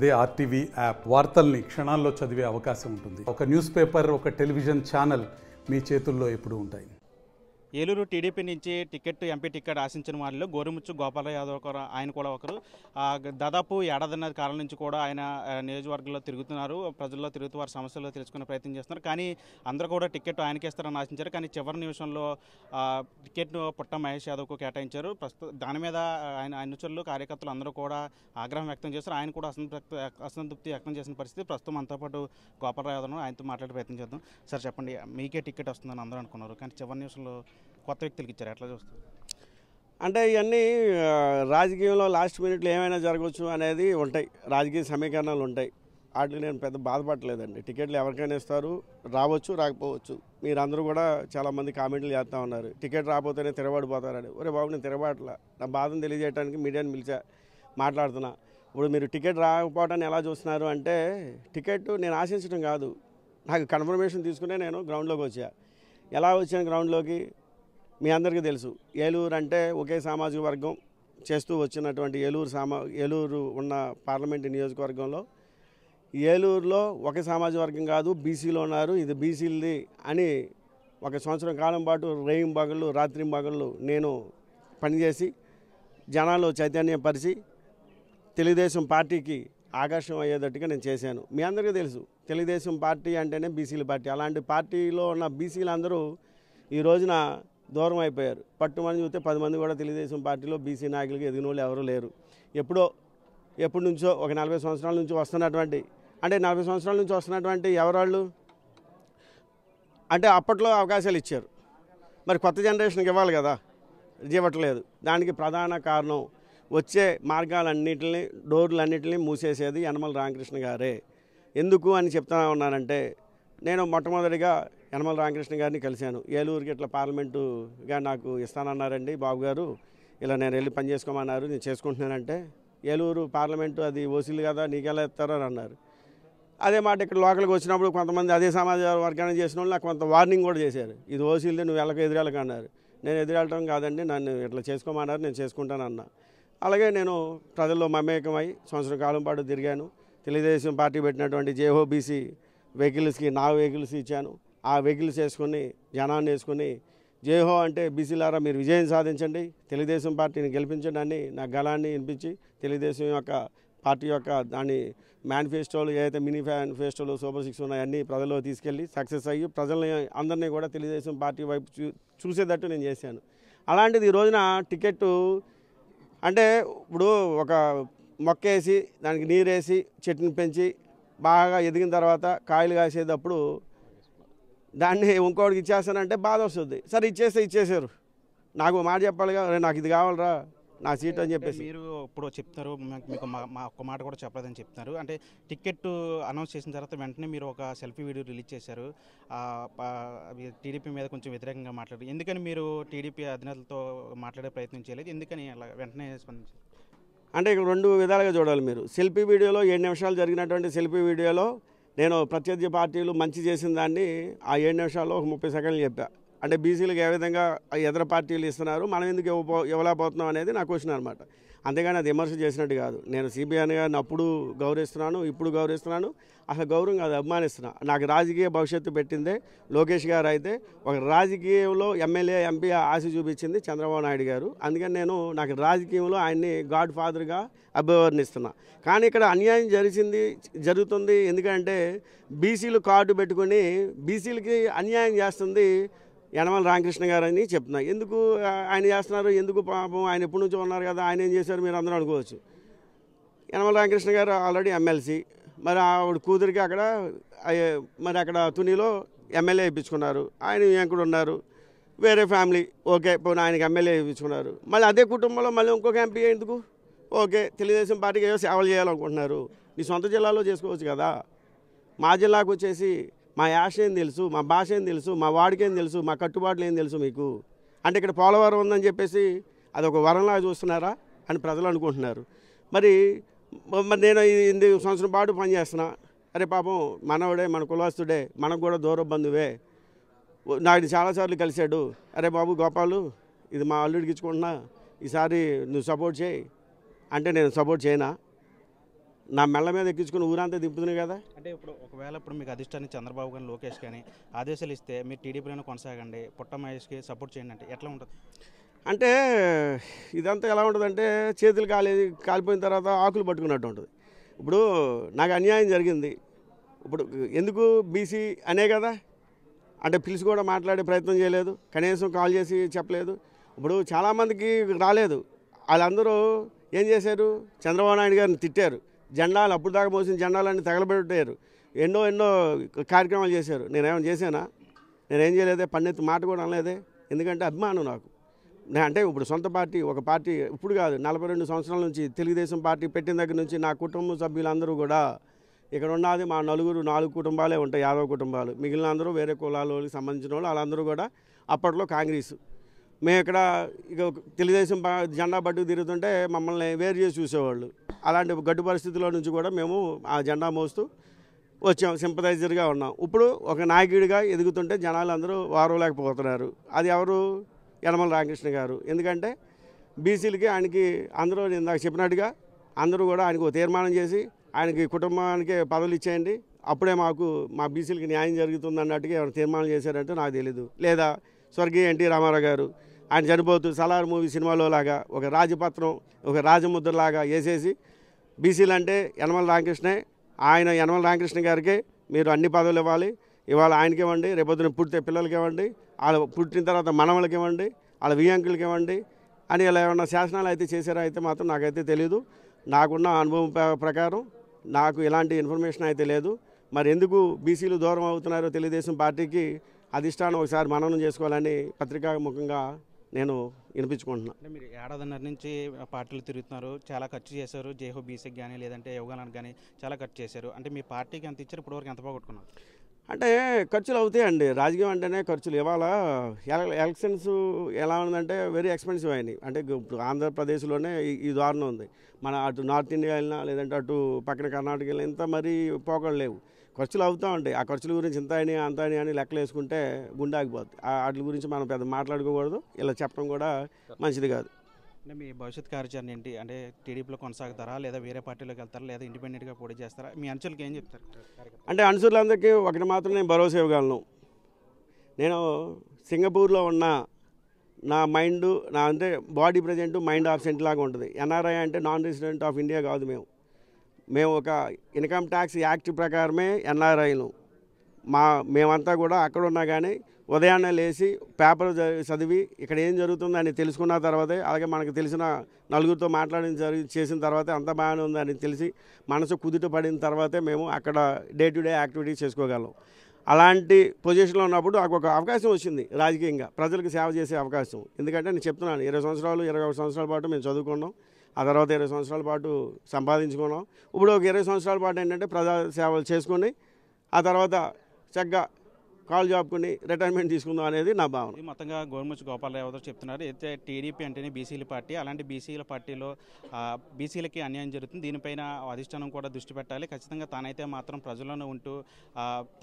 అదే RTV app వార్తల్ని క్షణాల్లో చదివే అవకాశం ఉంటుంది. ఒక న్యూస్ పేపర్, ఒక టెలివిజన్ ఛానల్ మీ చేతుల్లో ఎప్పుడూ ఉంటాయి. ఏలూరు టీడీపీ నుంచి ఎంపీ టికెట్ ఆశించిన వారిలో గోరుముచ్చు గోపాల యాదవ్ ఆయన కూడా ఒకరు. దాదాపు ఏడాదిన్నర కాలం నుంచి కూడా ఆయన నియోజకవర్గంలో తిరుగుతున్నారు, ప్రజల్లో తిరుగుతూ వారి సమస్యలు తెలుసుకునే ప్రయత్నం చేస్తున్నారు. కానీ అందరూ కూడా టికెట్ ఆయనకి ఇస్తారని ఆశించారు. కానీ చివరి నిమిషంలో టికెట్ను పుట్ట మహేష్ యాదవ్కు కేటాయించారు. ప్రస్తుతం దాని మీద ఆయన అనుచరులు, కార్యకర్తలు అందరూ కూడా ఆగ్రహం వ్యక్తం చేస్తారు. ఆయన కూడా అసంతృప్తి వ్యక్తం చేసిన పరిస్థితి. ప్రస్తుతం అంతా పాటు గోపాల యాదవ్ను ఆయనతో మాట్లాడే ప్రయత్నం చేద్దాం. సార్ చెప్పండి, మీకే టికెట్ వస్తుందని అందరూ అనుకున్నారు, కానీ చివరి నిమిషంలో కొత్త వ్యక్తులకి ఇచ్చారు, ఎట్లా చూస్తారు? అంటే ఇవన్నీ రాజకీయంలో లాస్ట్ మినిట్లో ఏమైనా జరగవచ్చు అనేది ఉంటాయి, రాజకీయ సమీకరణాలు ఉంటాయి. వాటికి నేను పెద్ద బాధపడలేదండి. టికెట్లు ఎవరికైనా ఇస్తారు, రావచ్చు రాకపోవచ్చు. మీరందరూ కూడా చాలామంది కామెంట్లు చేస్తూ ఉన్నారు, టికెట్ రాకపోతేనే తిరగబడిపోతారని. ఒరే బాబు, నేను తిరగబడట్లా. నా బాధను తెలియజేయడానికి మీడియాని పిలిచా, మాట్లాడుతున్నా. ఇప్పుడు మీరు టికెట్ రాకపోవటాన్ని ఎలా చూస్తున్నారు అంటే, టికెట్ నేను ఆశించడం కాదు, నాకు కన్ఫర్మేషన్ తీసుకునే నేను గ్రౌండ్లోకి వచ్చా. ఎలా వచ్చాను గ్రౌండ్లోకి మీ అందరికీ తెలుసు. ఏలూరు అంటే ఒకే సామాజిక వర్గం చేస్తూ వచ్చినటువంటి ఏలూరు ఉన్న పార్లమెంటు నియోజకవర్గంలో ఏలూరులో ఒక సామాజిక వర్గం కాదు, బీసీలో ఉన్నారు, ఇది బీసీలది అని ఒక సంవత్సరం కాలం పాటు రేయింబగళ్ళు రాత్రింబగళ్ళు నేను పనిచేసి జనాల్లో చైతన్యపరిచి తెలుగుదేశం పార్టీకి ఆకర్షణ అయ్యేటట్టుగా నేను చేశాను. మీ అందరికీ తెలుసు, తెలుగుదేశం పార్టీ అంటేనే బీసీల పార్టీ. అలాంటి పార్టీలో ఉన్న బీసీలందరూ ఈ రోజున దూరం అయిపోయారు. పట్టుమని చూస్తే 10 మంది కూడా తెలుగుదేశం పార్టీలో బీసీ నాయకులకి ఎదిగిన వాళ్ళు ఎవరూ లేరు. ఎప్పటి నుంచో ఒక 40 సంవత్సరాల నుంచి వస్తున్నటువంటి, అంటే 40 సంవత్సరాల నుంచి వస్తున్నటువంటి ఎవరాళ్ళు అంటే అప్పట్లో అవకాశాలు ఇచ్చారు, మరి కొత్త జనరేషన్కి ఇవ్వాలి కదా, ఇవ్వట్లేదు. దానికి ప్రధాన కారణం వచ్చే మార్గాలన్నింటినీ, డోర్లన్నింటినీ మూసేసేది యనమల రామకృష్ణ గారే. ఎందుకు అని చెప్తా ఉన్నానంటే, నేను మొట్టమొదటిగా యనమల రామకృష్ణ గారిని కలిశాను. ఏలూరుకి ఇట్లా పార్లమెంటుగా నాకు ఇస్తానన్నారండి బాబు గారు, ఇలా నేను వెళ్ళి పని చేసుకోమన్నారు, నేను చేసుకుంటున్నానంటే, ఏలూరు పార్లమెంటు అది ఓసీలు కదా, నీకెలా ఇస్తారని అన్నారు. అదే మాట ఇక్కడ లోకల్కి వచ్చినప్పుడు కొంతమంది అదే సమాజ వర్గాన్ని చేసిన వాళ్ళు నాకు కొంత వార్నింగ్ కూడా చేశారు, ఇది ఓసీలది, నువ్వు ఎదురెళ్ళక అన్నారు. నేను ఎదురెళ్ళటం కాదండి, నన్ను ఇట్లా చేసుకోమన్నారు, నేను చేసుకుంటానన్నా. అలాగే నేను ప్రజల్లో మమేకమై సంవత్సరం కాలం పాటు తిరిగాను. తెలుగుదేశం పార్టీ పెట్టినటువంటి జేఓబీసీ వెహికల్స్కి నా వెహికల్స్ ఇచ్చాను. ఆ వెహికల్స్ వేసుకొని జనాన్ని వేసుకొని జేహో అంటే బీసీలారా మీరు విజయం సాధించండి, తెలుగుదేశం పార్టీని గెలిపించండి అని నా గళాన్ని వినిపించి తెలుగుదేశం యొక్క పార్టీ యొక్క దాని మేనిఫెస్టోలు ఏదైతే మినీ మేనిఫెస్టోలు సూపర్ 6 ఉన్నాయన్నీ ప్రజల్లో తీసుకెళ్ళి సక్సెస్ అయ్యి ప్రజల్ని అందరినీ కూడా తెలుగుదేశం పార్టీ వైపు చూసేటట్టు నేను చేశాను. అలాంటిది ఈ రోజున టికెట్టు అంటే ఇప్పుడు ఒక మొక్క వేసి దానికి నీరేసి చెట్టుని పెంచి బాగా ఎదిగిన తర్వాత కాయలు కాసేటప్పుడు దాన్ని ఇంకోటికి ఇచ్చేస్తానంటే బాధ వస్తుంది. సరే ఇచ్చేసారు, నాకు మాట చెప్పాలిగా, నాకు ఇది కావాలరా నా సీట్ అని చెప్పేసి. మీరు ఇప్పుడు చెప్తున్నారు, మీకు మా ఒక్క మాట కూడా చెప్పలేదని చెప్తున్నారు. అంటే టికెట్ అనౌన్స్ చేసిన తర్వాత వెంటనే మీరు ఒక సెల్ఫీ వీడియో రిలీజ్ చేశారు, టీడీపీ మీద కొంచెం వ్యతిరేకంగా మాట్లాడారు. ఎందుకని మీరు టీడీపీ అధినేతలతో మాట్లాడే ప్రయత్నం చేయలేదు, ఎందుకని అలా వెంటనే స్పందించారు? అంటే ఇక్కడ 2 విధాలుగా చూడాలి మీరు. సెల్ఫీ వీడియోలో 7 నిమిషాలు జరిగినటువంటి సెల్ఫీ వీడియోలో నేను ప్రత్యర్థి పార్టీలు మంచి చేసిన దాన్ని ఆ 7 నిమిషాల్లో ఒక 30 సెకండ్లు చెప్పా. అంటే బీసీలకు ఏ విధంగా ఎదర పార్టీలు ఇస్తున్నారు, మనం ఎందుకు ఇవ్వలేకపోతున్నాం అనేది నా క్వశ్చన్ అనమాట. అంతేగాని అది విమర్శ చేసినట్టు కాదు. నేను సిబిఐ గారిని అప్పుడు గౌరవిస్తున్నాను, ఇప్పుడు గౌరవిస్తున్నాను. అసలు గౌరవం కాదు, అభిమానిస్తున్నా. నాకు రాజకీయ భవిష్యత్తు పెట్టిందే లోకేష్ గారు. అయితే ఒక రాజకీయంలో ఎమ్మెల్యే ఎంపీ ఆశ చూపించింది చంద్రబాబు నాయుడు గారు. అందుకని నాకు రాజకీయంలో ఆయన్ని గాడ్ ఫాదర్గా అభివర్ణిస్తున్నా. కానీ ఇక్కడ అన్యాయం జరుగుతుంది. ఎందుకంటే బీసీలు కార్డు పెట్టుకొని బీసీలకి అన్యాయం చేస్తుంది యనమల రామకృష్ణ గారు అని చెప్తున్నా. ఎందుకు ఆయన చేస్తున్నారు, ఎందుకు పాపం ఆయన ఎప్పటి నుంచో ఉన్నారు కదా, ఆయన ఏం చేశారు మీరు అందరూ అనుకోవచ్చు. యనమల రామకృష్ణ గారు ఆల్రెడీ ఎమ్మెల్సీ, మరి ఆవిడ కూతురికి అక్కడ తునిలో ఎమ్మెల్యే ఇప్పించుకున్నారు. ఆయన ఎక్కడ ఉన్నారు, వేరే ఫ్యామిలీ, ఓకే పోనీ ఆయనకి ఎమ్మెల్యే ఇప్పించుకున్నారు. మళ్ళీ అదే కుటుంబంలో మళ్ళీ ఇంకొక ఎంపీ ఎందుకు, ఓకే తెలుగుదేశం పార్టీకి ఏదో సేవలు చేయాలనుకుంటున్నారు, నీ సొంత జిల్లాలో చేసుకోవచ్చు కదా. మా జిల్లాకు వచ్చేసి మా యాస ఏం తెలుసు, మా భాష ఏం తెలుసు, మా వాడికేం తెలుసు, మా కట్టుబాట్లు ఏం తెలుసు మీకు. అంటే ఇక్కడ పోలవరం ఉందని చెప్పేసి అదొక వరంలాగా చూస్తున్నారా అని ప్రజలు అనుకుంటున్నారు. మరి నేను 8 సంవత్సరం పాటు పనిచేస్తున్నా. అరే పాపం మనవడే, మన కులస్తుడే, మనకు కూడా దూర బంధువే, నాకు చాలాసార్లు కలిశాడు. అరే బాబు గోపాలు, ఇది మా అల్లుడికి ఇచ్చుకుంటున్నా, ఈసారి నువ్వు సపోర్ట్ చేయి అంటే నేను సపోర్ట్ చేయనా? నా మెళ్ళ మీద ఎక్కించుకుని ఊరంతా దింపుతున్నాయి కదా. అంటే ఒకవేళ మీకు అధిష్టానికి చంద్రబాబు కానీ లోకేష్ కానీ ఆదేశాలు ఇస్తే మీరు టీడీపీలోనే కొనసాగండి, పుట్ట మహేష్కి సపోర్ట్ చేయండి అంటే ఎట్లా ఉంటుంది? అంటే ఇదంతా ఎలా ఉంటుందంటే చేతులు కాలిపోయిన తర్వాత ఆకులు పట్టుకున్నట్టు ఉంటుంది. ఇప్పుడు నాకు అన్యాయం జరిగింది, ఇప్పుడు ఎందుకు బీసీ అనే కదా, అంటే పిలిచి కూడా మాట్లాడే ప్రయత్నం చేయలేదు, కనీసం కాల్ చేసి చెప్పలేదు. ఇప్పుడు చాలామందికి రాలేదు, వాళ్ళందరూ ఏం చేశారు, చంద్రబాబు నాయుడు గారిని తిట్టారు, జెండాలు అప్పుడు దాకా మోసిన జెండాలన్నీ తగలబెట్టారు, ఎన్నో కార్యక్రమాలు చేశారు. నేనేమైనా చేశానా? నేనేం చేయలేదే, పన్నెత్తి మాట కూడా అనలేదే. ఎందుకంటే అభిమానం నాకు. అంటే ఇప్పుడు సొంత పార్టీ, ఒక పార్టీ ఇప్పుడు కాదు, 42 సంవత్సరాల నుంచి తెలుగుదేశం పార్టీ పెట్టిన దగ్గర నుంచి నా కుటుంబ సభ్యులందరూ కూడా ఇక్కడ ఉన్నది మా 4 కుటుంబాలే ఉంటాయి, యాదవ కుటుంబాలు. మిగిలిన అందరూ వేరే కులాలకి సంబంధించిన వాళ్ళు, వాళ్ళందరూ కూడా అప్పట్లో కాంగ్రెస్. మేము ఇక్కడ ఇక తెలుగుదేశం జెండా పట్టుకు తిరుగుతుంటే మమ్మల్ని వేరు చేసి చూసేవాళ్ళు. అలాంటి గడ్డు పరిస్థితుల్లో నుంచి కూడా మేము ఆ జెండా మోస్తూ వచ్చాం, సింపథైజర్గా ఉన్నాం. ఇప్పుడు ఒక నాయకుడిగా ఎదుగుతుంటే జనాలు అందరూ వారలేకపోతున్నారు. అది ఎవరు? యనమల రామకృష్ణ గారు. ఎందుకంటే బీసీలకి ఆయనకి అందరూ ఇందాక చెప్పినట్టుగా అందరూ కూడా ఆయనకు తీర్మానం చేసి ఆయనకి కుటుంబానికి పదవులు ఇచ్చేయండి, అప్పుడే మా బీసీలకి న్యాయం జరుగుతుంది అన్నట్టుగా ఎవరు తీర్మానం చేశారంటే నాకు తెలీదు. లేదా స్వర్గీయ ఎన్టీ రామారావు గారు ఆయన చనిపోతూ సలార్ మూవీ సినిమాలో లాగా ఒక రాజపత్రం, ఒక రాజముద్రలాగా వేసేసి బీసీలు అంటే యనమల రామకృష్ణే, ఆయన యనమల రామకృష్ణ గారికి మీరు అన్ని పదవులు ఇవ్వాలి, ఇవాళ ఆయనకి ఇవ్వండి, రేపొద్దున పుట్టితే పిల్లలకి ఇవ్వండి, వాళ్ళు పుట్టిన తర్వాత మనవలకి ఇవ్వండి, వాళ్ళ వియంకులకి ఇవ్వండి అని ఇలా ఏమన్నా శాసనాలు అయితే చేశారో అయితే మాత్రం నాకైతే తెలీదు. నాకున్న అనుభవం ప్రకారం నాకు ఎలాంటి ఇన్ఫర్మేషన్ అయితే లేదు. మరి ఎందుకు బీసీలు దూరం అవుతున్నారో తెలుగుదేశం పార్టీకి అధిష్టానం ఒకసారి మననం చేసుకోవాలని పత్రికాముఖంగా నేను వినిపించుకుంటున్నాను. అంటే మీరు ఏడాదిన్నర నుంచి పార్టీలు తిరుగుతున్నారు, చాలా ఖర్చు చేశారు, జేహో బీసీకి కానీ లేదంటే యువగానికి కానీ చాలా ఖర్చు చేశారు. అంటే మీ పార్టీకి ఎంత ఇచ్చారు, ఇప్పటివరకు ఎంత పోగొట్టుకున్నారు? అంటే ఖర్చులు అవుతాయండి, రాజకీయం అంటేనే ఖర్చులు. ఇవాళ ఎలక్షన్స్ ఎలా ఉందంటే వెరీ ఎక్స్పెన్సివ్ అయినాయి. అంటే ఇప్పుడు ఆంధ్రప్రదేశ్లోనే ఈ దారుణం ఉంది. మన అటు నార్త్ ఇండియా వెళ్ళినా లేదంటే అటు పక్కన కర్ణాటక వెళ్ళినా ఇంత మరీ పోకళ్ళు లేవు, ఖర్చులు అవుతూ ఉంటాయి. ఆ ఖర్చుల గురించి ఇంత అయినా అంత అయినా అని లెక్కలు వేసుకుంటే గుండె ఆగిపోద్ది. వాటి గురించి మనం పెద్ద మాట్లాడుకోకూడదు, ఇలా చెప్పడం కూడా మంచిది కాదు. అంటే మీ భవిష్యత్ కార్యాచరణ ఏంటి? అంటే టీడీపీలో కొనసాగుతారా, లేదా వేరే పార్టీలోకి వెళ్తారా, లేదా ఇండిపెండెంట్గా పోటీ చేస్తారా? మీ అంచులకి ఏం చెప్తారు? అంటే అనుసరులందరికీ ఒకటి మాత్రం నేను భరోసా ఇవ్వగలను. నేను సింగపూర్లో ఉన్న నా మైండ్, నా అంటే బాడీ ప్రజెంట్ మైండ్ ఆబ్సెంట్ లాగా ఉంటుంది. ఎన్ఆర్ఐ అంటే నాన్ రెసిడెంట్ ఆఫ్ ఇండియా కాదు. మేము ఒక ఇన్కమ్ ట్యాక్స్ యాక్ట్ ప్రకారమే ఎన్ఆర్ఐలు. మేమంతా కూడా అక్కడ ఉన్నా కానీ ఉదయాన్నే లేచి పేపర్ చదివి ఇక్కడ ఏం జరుగుతుందని తెలుసుకున్న తర్వాతే, అలాగే మనకు తెలిసిన నలుగురితో చేసిన తర్వాతే అంత బాగానే ఉందని తెలిసి మనసు కుదుట పడిన తర్వాతే మేము అక్కడ డే టు డే యాక్టివిటీస్ చేసుకోగలం. అలాంటి పొజిషన్లో ఉన్నప్పుడు నాకు ఒక అవకాశం వచ్చింది రాజకీయంగా ప్రజలకు సేవ చేసే అవకాశం. ఎందుకంటే నేను చెప్తున్నాను, 20 సంవత్సరాలు 21 సంవత్సరాల పాటు మేము చదువుకున్నాం, ఆ తర్వాత 20 సంవత్సరాల పాటు సంపాదించుకున్నాం. ఇప్పుడు ఒక 20 సంవత్సరాల పాటు ఏంటంటే ప్రజా సేవలు చేసుకొని ఆ తర్వాత చక్కగా కాల్ జాబ్కుని రిటైర్మెంట్ తీసుకుందాం అనేది నా భావన. మొత్తంగా గోరుముచ్చు గోపాలరావు చెప్తున్నారు, అయితే టీడీపీ అంటేనే బీసీల పార్టీ, అలాంటి బీసీల పార్టీలో బీసీలకి అన్యాయం జరుగుతుంది, దీనిపైన అధిష్టానం కూడా దృష్టి పెట్టాలి, ఖచ్చితంగా తానైతే మాత్రం ప్రజల్లోనే ఉంటూ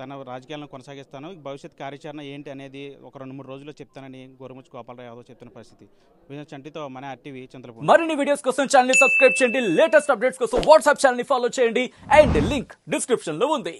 తన రాజకీయాలను కొనసాగిస్తాను, భవిష్యత్ కార్యాచరణ ఏంటి అనేది ఒక 2-3 రోజుల్లో చెప్తానని గోరుముచ్చు గోపాలరావు చెప్తున్న పరిస్థితి. చంటితో మన RTV చింతలపూడి. మరిన్ని వీడియోస్ కోసం ఛానల్ ని సబ్స్క్రైబ్ చేయండి, లేటెస్ట్ అప్డేట్స్ కోసం వాట్సాప్ ఛానల్ ని ఫాలో చేయండి, అండ్ లింక్ డిస్క్రిప్షన్ లో ఉంది.